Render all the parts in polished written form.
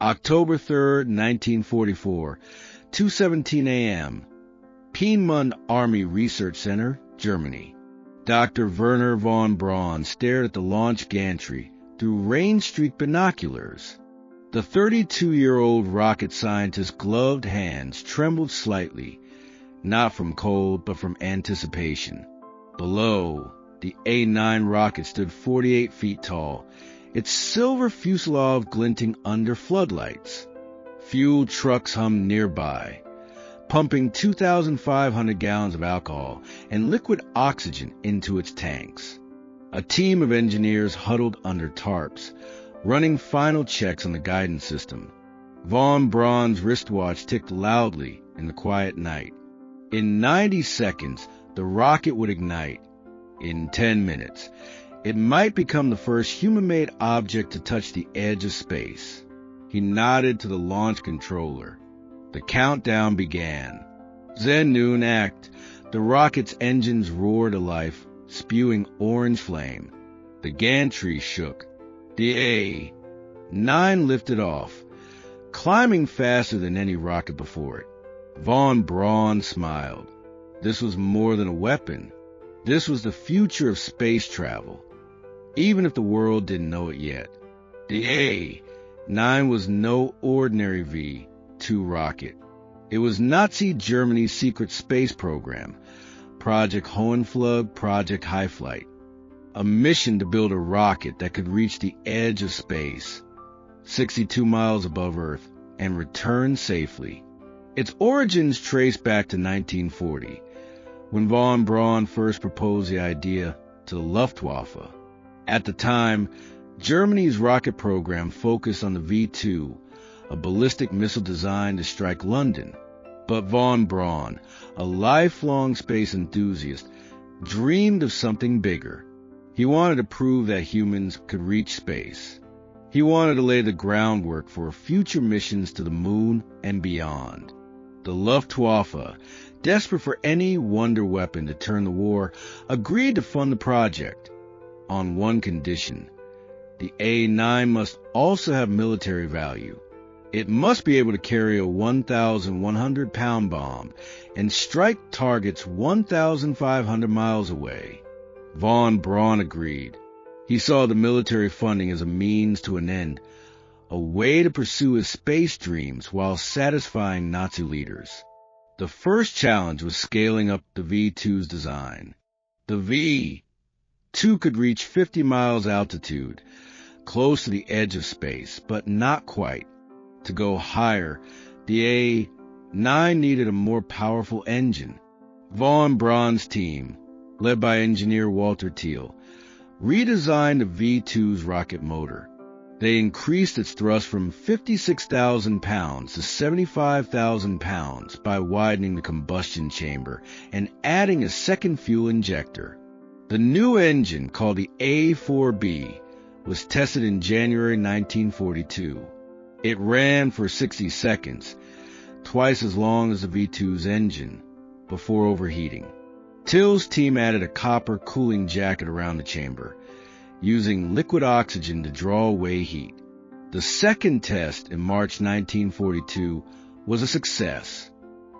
October 3rd, 1944, 2:17 a.m., Piedmont Army Research Center, Germany. Dr. Werner von Braun stared at the launch gantry through rain-streaked binoculars. The 32-year-old rocket scientist's gloved hands trembled slightly, not from cold, but from anticipation. Below, the A-9 rocket stood 48 feet tall, its silver fuselage glinting under floodlights. Fuel trucks hummed nearby, pumping 2,500 gallons of alcohol and liquid oxygen into its tanks. A team of engineers huddled under tarps, running final checks on the guidance system. Von Braun's wristwatch ticked loudly in the quiet night. In 90 seconds, the rocket would ignite. In 10 minutes, it might become the first human-made object to touch the edge of space. He nodded to the launch controller. The countdown began. Then noon act. The rocket's engines roared to life, spewing orange flame. The gantry shook. The A-9 lifted off, climbing faster than any rocket before it. Von Braun smiled. This was more than a weapon. This was the future of space travel, even if the world didn't know it yet. The A-9 was no ordinary V-2 rocket. It was Nazi Germany's secret space program, Project Hohenflug, Project High Flight, a mission to build a rocket that could reach the edge of space, 62 miles above Earth, and return safely. Its origins trace back to 1940, when von Braun first proposed the idea to the Luftwaffe. At the time, Germany's rocket program focused on the V-2, a ballistic missile designed to strike London. But von Braun, a lifelong space enthusiast, dreamed of something bigger. He wanted to prove that humans could reach space. He wanted to lay the groundwork for future missions to the moon and beyond. The Luftwaffe, desperate for any wonder weapon to turn the war, agreed to fund the project on one condition. The A-9 must also have military value. It must be able to carry a 1,100-pound bomb and strike targets 1,500 miles away. Von Braun agreed. He saw the military funding as a means to an end, a way to pursue his space dreams while satisfying Nazi leaders. The first challenge was scaling up the V-2's design. The V-2 could reach 50 miles altitude, close to the edge of space, but not quite. To go higher, the A-9 needed a more powerful engine. Von Braun's team, led by engineer Walter Thiel, redesigned the V-2's rocket motor. They increased its thrust from 56,000 pounds to 75,000 pounds by widening the combustion chamber and adding a second fuel injector. The new engine, called the A4B, was tested in January 1942. It ran for 60 seconds, twice as long as the V-2's engine, before overheating. Thiel's team added a copper cooling jacket around the chamber, using liquid oxygen to draw away heat. The second test in March 1942 was a success.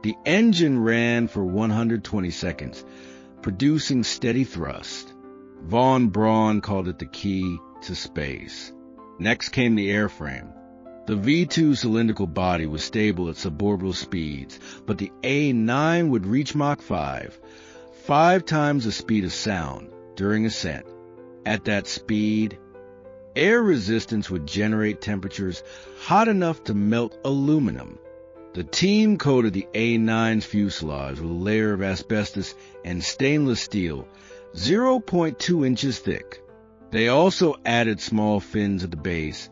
The engine ran for 120 seconds, producing steady thrust. Von Braun called it the key to space. Next came the airframe. The V-2 cylindrical body was stable at suborbital speeds, but the A-9 would reach Mach 5, 5 times the speed of sound, during ascent. At that speed, air resistance would generate temperatures hot enough to melt aluminum. The team coated the A-9's fuselage with a layer of asbestos and stainless steel, 0.2 inches thick. They also added small fins at the base,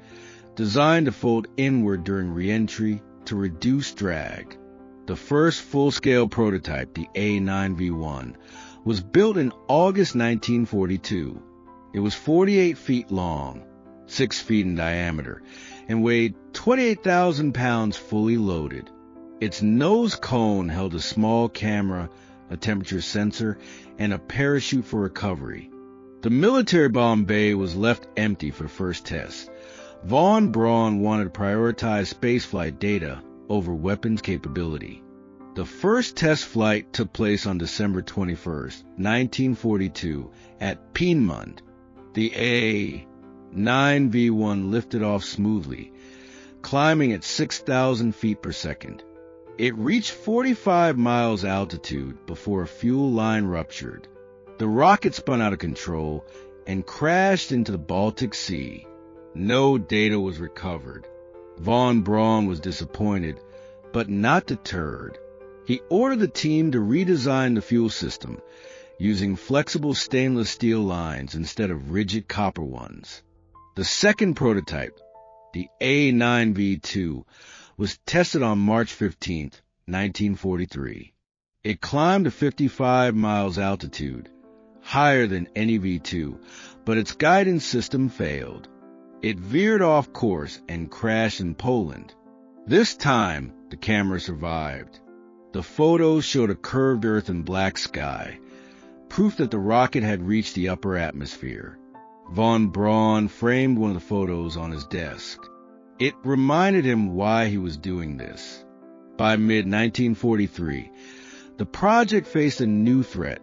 designed to fold inward during re-entry to reduce drag. The first full-scale prototype, the A-9V1, was built in August 1942. It was 48 feet long, 6 feet in diameter, and weighed 28,000 pounds fully loaded. Its nose cone held a small camera, a temperature sensor, and a parachute for recovery. The military bomb bay was left empty for the first test, Von Braun wanted to prioritize spaceflight data over weapons capability. The first test flight took place on December 21, 1942, at Peenemünde. The A-9V1 lifted off smoothly, climbing at 6,000 feet per second. It reached 45 miles altitude before a fuel line ruptured. The rocket spun out of control and crashed into the Baltic Sea. No data was recovered. Von Braun was disappointed, but not deterred. He ordered the team to redesign the fuel system, using flexible stainless steel lines instead of rigid copper ones. The second prototype, the A-9V2, was tested on March 15, 1943. It climbed to 55 miles altitude, higher than any V2, but its guidance system failed. It veered off course and crashed in Poland. This time, the camera survived. The photos showed a curved Earth and black sky, proof that the rocket had reached the upper atmosphere. Von Braun framed one of the photos on his desk. It reminded him why he was doing this. By mid-1943, the project faced a new threat,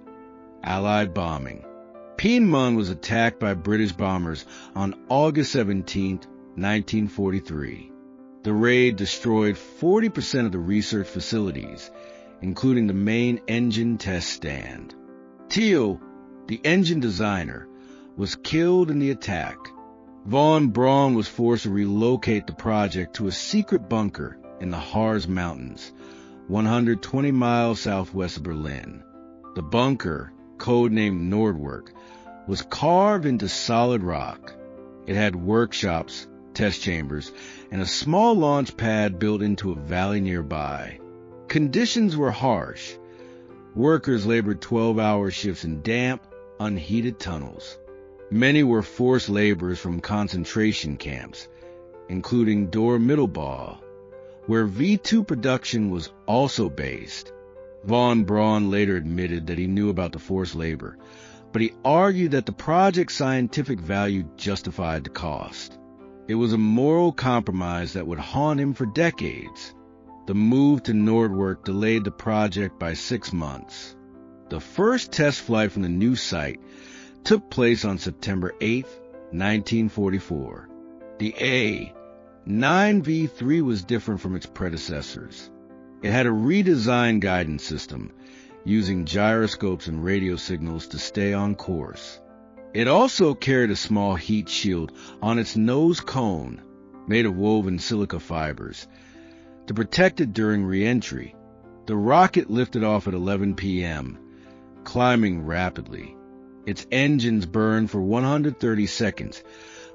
Allied bombing. Peenemünde was attacked by British bombers on August 17, 1943. The raid destroyed 40% of the research facilities, including the main engine test stand. Thiel, the engine designer, was killed in the attack. Von Braun was forced to relocate the project to a secret bunker in the Harz Mountains, 120 miles southwest of Berlin. The bunker, codenamed Nordwerk, was carved into solid rock. It had workshops, test chambers, and a small launch pad built into a valley nearby. Conditions were harsh. Workers labored 12-hour shifts in damp, unheated tunnels. Many were forced laborers from concentration camps, including Dora-Mittelbau, where V2 production was also based. Von Braun later admitted that he knew about the forced labor, but he argued that the project's scientific value justified the cost. It was a moral compromise that would haunt him for decades. The move to Nordwerk delayed the project by 6 months. The first test flight from the new site took place on September 8, 1944. The A-9V3 was different from its predecessors. It had a redesigned guidance system, using gyroscopes and radio signals to stay on course. It also carried a small heat shield on its nose cone, made of woven silica fibers, to protect it during re-entry. The rocket lifted off at 11 p.m., climbing rapidly. Its engines burned for 130 seconds,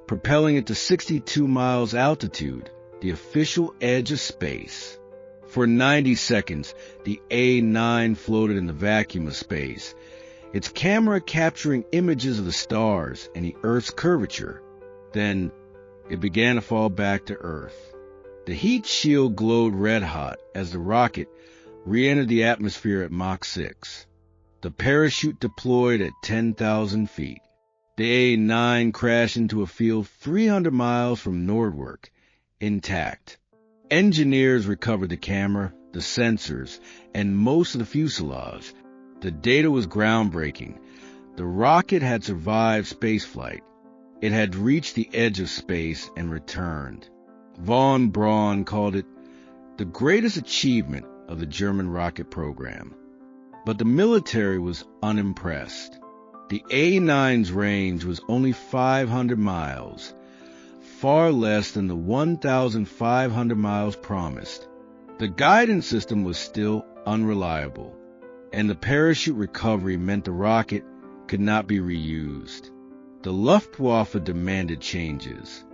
propelling it to 62 miles altitude, the official edge of space. For 90 seconds, the A-9 floated in the vacuum of space, its camera capturing images of the stars and the Earth's curvature. Then, it began to fall back to Earth. The heat shield glowed red-hot as the rocket re-entered the atmosphere at Mach 6. The parachute deployed at 10,000 feet. The A-9 crashed into a field 300 miles from Nordwerk, intact. Engineers recovered the camera, the sensors, and most of the fuselage. The data was groundbreaking. The rocket had survived spaceflight. It had reached the edge of space and returned. Von Braun called it the greatest achievement of the German rocket program. But the military was unimpressed. The A-9's range was only 500 miles, far less than the 1,500 miles promised. The guidance system was still unreliable, and the parachute recovery meant the rocket could not be reused. The Luftwaffe demanded changes.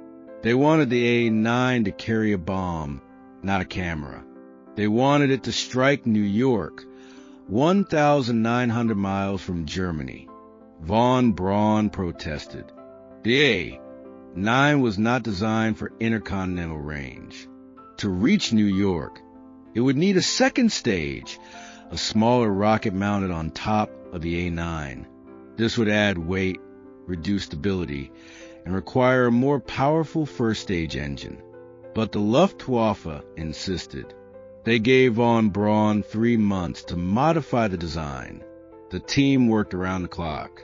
They wanted the A-9 to carry a bomb, not a camera. They wanted it to strike New York, 1,900 miles from Germany. Von Braun protested. The A-9 was not designed for intercontinental range. To reach New York, it would need a second stage, a smaller rocket mounted on top of the A-9. This would add weight, reduce stability, and require a more powerful first-stage engine. But the Luftwaffe insisted. They gave von Braun 3 months to modify the design. The team worked around the clock.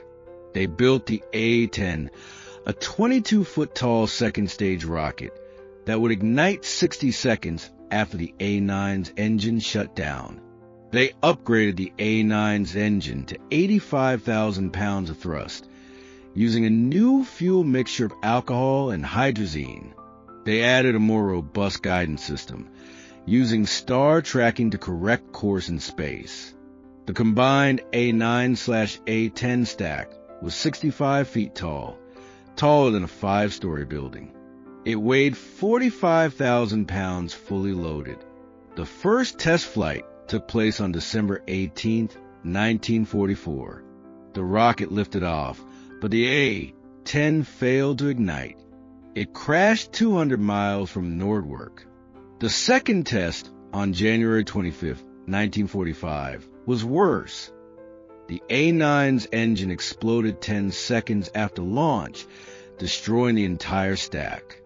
They built the A-10, a 22-foot-tall second-stage rocket that would ignite 60 seconds after the A-9's engine shut down. They upgraded the A-9's engine to 85,000 pounds of thrust, using a new fuel mixture of alcohol and hydrazine. They added a more robust guidance system, using star tracking to correct course in space. The combined A9/A10 stack was 65 feet tall, taller than a 5-story building. It weighed 45,000 pounds fully loaded. The first test flight took place on December 18, 1944. The rocket lifted off, but the A-10 failed to ignite. It crashed 200 miles from Nordwerk. The second test, on January 25, 1945, was worse. The A-9's engine exploded 10 seconds after launch, destroying the entire stack.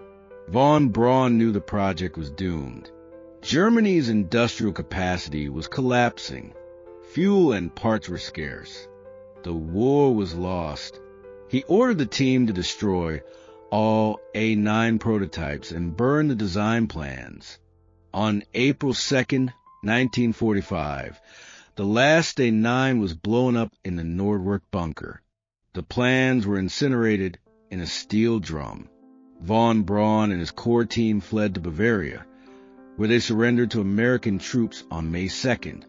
Von Braun knew the project was doomed. Germany's industrial capacity was collapsing. Fuel and parts were scarce. The war was lost. He ordered the team to destroy all A-9 prototypes and burn the design plans. On April 2, 1945, the last A-9 was blown up in the Nordwerk bunker. The plans were incinerated in a steel drum. Von Braun and his core team fled to Bavaria, where they surrendered to American troops on May 2nd.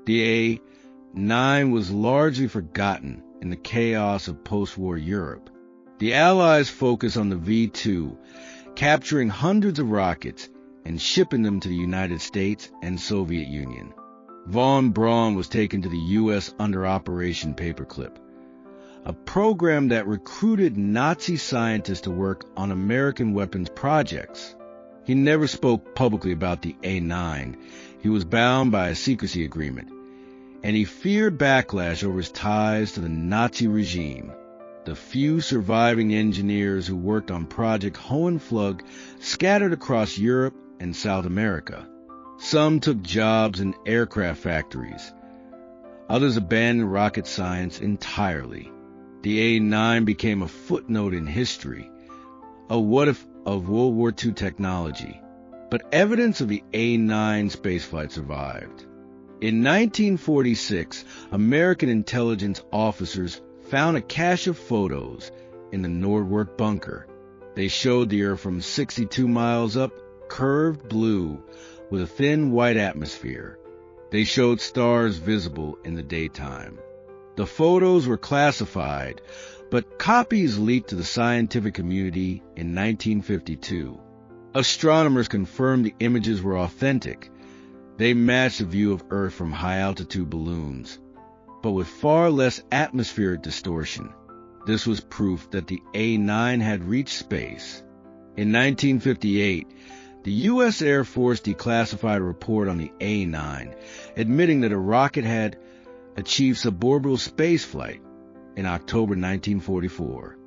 The A-9 was largely forgotten in the chaos of post-war Europe. The Allies focused on the V-2, capturing hundreds of rockets and shipping them to the United States and Soviet Union. Von Braun was taken to the U.S. under Operation Paperclip, a program that recruited Nazi scientists to work on American weapons projects. He never spoke publicly about the A-9. He was bound by a secrecy agreement, and he feared backlash over his ties to the Nazi regime. The few surviving engineers who worked on Project Hohenflug scattered across Europe and South America. Some took jobs in aircraft factories. Others abandoned rocket science entirely. The A-9 became a footnote in history, a what-if of World War II technology. But evidence of the A-9 spaceflight survived. In 1946, American intelligence officers found a cache of photos in the Nordwerk bunker. They showed the Earth from 62 miles up, curved blue, with a thin white atmosphere. They showed stars visible in the daytime. The photos were classified, but copies leaked to the scientific community in 1952. Astronomers confirmed the images were authentic. They matched the view of Earth from high-altitude balloons, but with far less atmospheric distortion. This was proof that the A-9 had reached space. In 1958, the U.S. Air Force declassified a report on the A-9, admitting that a rocket had achieved suborbital spaceflight in October 1944.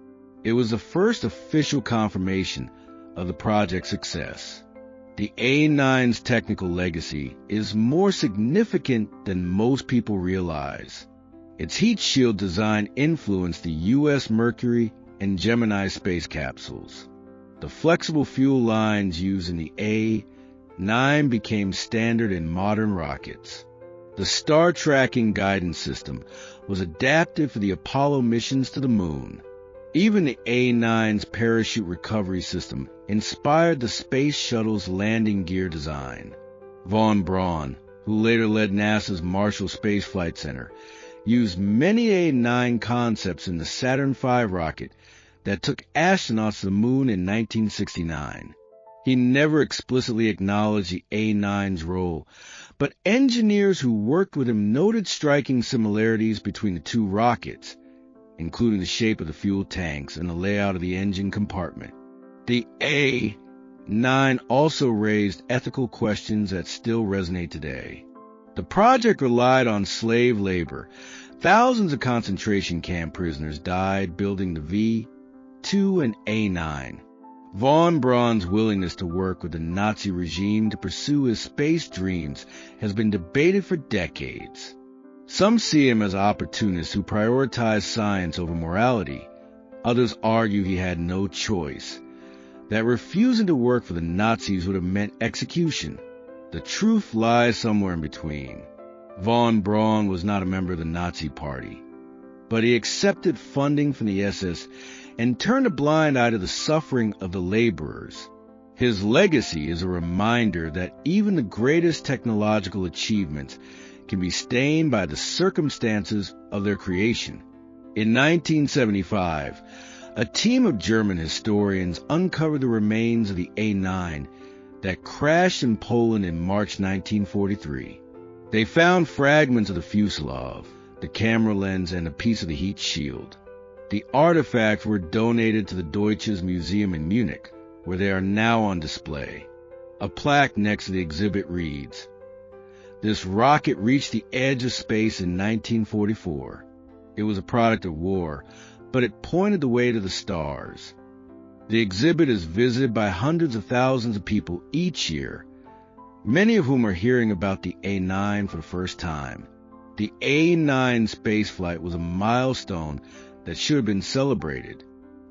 It was the first official confirmation of the project's success. The A-9's technical legacy is more significant than most people realize. Its heat shield design influenced the U.S. Mercury and Gemini space capsules. The flexible fuel lines used in the A-9 became standard in modern rockets. The star tracking guidance system was adapted for the Apollo missions to the moon. Even the A-9's parachute recovery system inspired the Space Shuttle's landing gear design. Von Braun, who later led NASA's Marshall Space Flight Center, used many A-9 concepts in the Saturn V rocket that took astronauts to the moon in 1969. He never explicitly acknowledged the A-9's role, but engineers who worked with him noted striking similarities between the two rockets, including the shape of the fuel tanks and the layout of the engine compartment. The A-9 also raised ethical questions that still resonate today. The project relied on slave labor. Thousands of concentration camp prisoners died building the V to an A9. Von Braun's willingness to work with the Nazi regime to pursue his space dreams has been debated for decades. Some see him as an opportunist who prioritized science over morality. Others argue he had no choice, that refusing to work for the Nazis would have meant execution. The truth lies somewhere in between. Von Braun was not a member of the Nazi Party, but he accepted funding from the SS and turned a blind eye to the suffering of the laborers. His legacy is a reminder that even the greatest technological achievements can be stained by the circumstances of their creation. In 1975, a team of German historians uncovered the remains of the A9 that crashed in Poland in March 1943. They found fragments of the fuselage, the camera lens, and a piece of the heat shield. The artifacts were donated to the Deutsches Museum in Munich, where they are now on display. A plaque next to the exhibit reads, "This rocket reached the edge of space in 1944. It was a product of war, but it pointed the way to the stars." The exhibit is visited by hundreds of thousands of people each year, many of whom are hearing about the A9 for the first time. The A9 spaceflight was a milestone that should have been celebrated.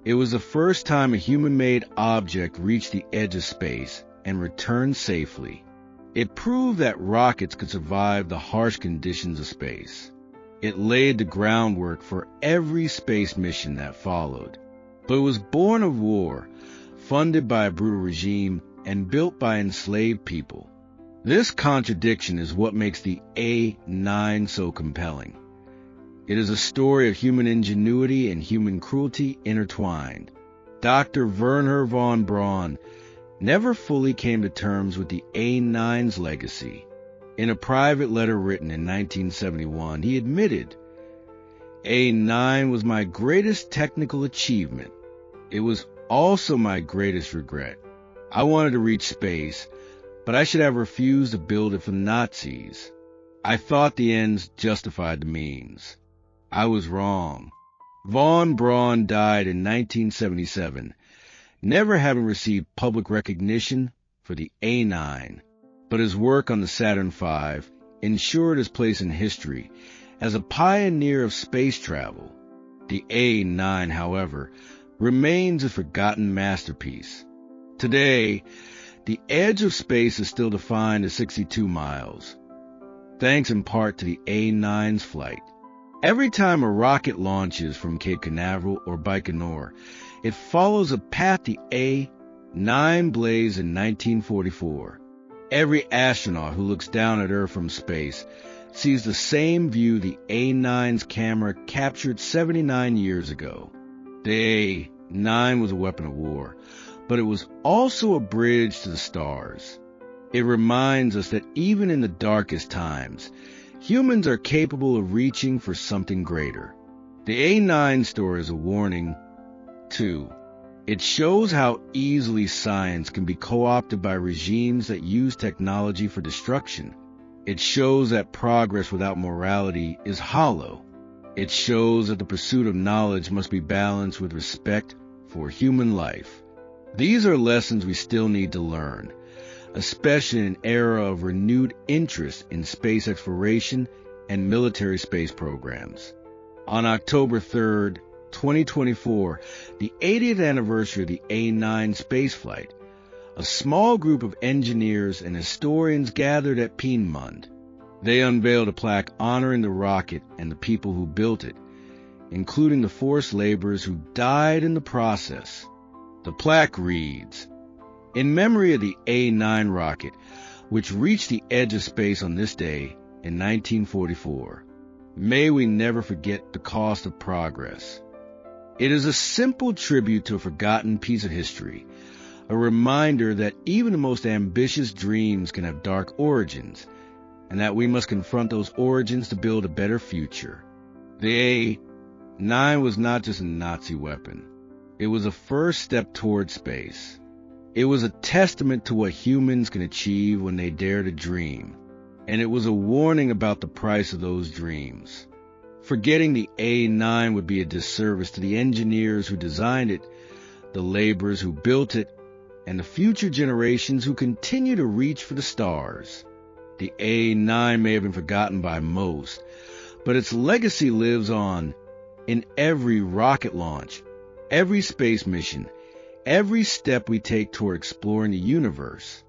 It was the first time a human-made object reached the edge of space and returned safely. It proved that rockets could survive the harsh conditions of space. It laid the groundwork for every space mission that followed. But it was born of war, funded by a brutal regime, and built by enslaved people. This contradiction is what makes the A9 so compelling. It is a story of human ingenuity and human cruelty intertwined. Dr. Wernher von Braun never fully came to terms with the A9's legacy. In a private letter written in 1971, he admitted, "A9 was my greatest technical achievement. It was also my greatest regret. I wanted to reach space, but I should have refused to build it for the Nazis. I thought the ends justified the means. I was wrong." Von Braun died in 1977, never having received public recognition for the A9, but his work on the Saturn V ensured his place in history as a pioneer of space travel. The A9, however, remains a forgotten masterpiece. Today, the edge of space is still defined as 62 miles, thanks in part to the A9's flight. Every time a rocket launches from Cape Canaveral or Baikonur, it follows a path the A9 blazed in 1944. Every astronaut who looks down at Earth from space sees the same view the A9's camera captured 79 years ago. The A9 was a weapon of war, but it was also a bridge to the stars. It reminds us that even in the darkest times, humans are capable of reaching for something greater. The A9 story is a warning, too. It shows how easily science can be co-opted by regimes that use technology for destruction. It shows that progress without morality is hollow. It shows that the pursuit of knowledge must be balanced with respect for human life. These are lessons we still need to learn, especially in an era of renewed interest in space exploration and military space programs. On October 3rd, 2024, the 80th anniversary of the A9 spaceflight, a small group of engineers and historians gathered at Piedmont. They unveiled a plaque honoring the rocket and the people who built it, including the forced laborers who died in the process. The plaque reads, "In memory of the A9 rocket, which reached the edge of space on this day in 1944, may we never forget the cost of progress." It is a simple tribute to a forgotten piece of history, a reminder that even the most ambitious dreams can have dark origins, and that we must confront those origins to build a better future. The A9 was not just a Nazi weapon. It was a first step toward space. It was a testament to what humans can achieve when they dare to dream, and it was a warning about the price of those dreams. Forgetting the A9 would be a disservice to the engineers who designed it, the laborers who built it, and the future generations who continue to reach for the stars. The A9 may have been forgotten by most, but its legacy lives on in every rocket launch, every space mission, every step we take toward exploring the universe.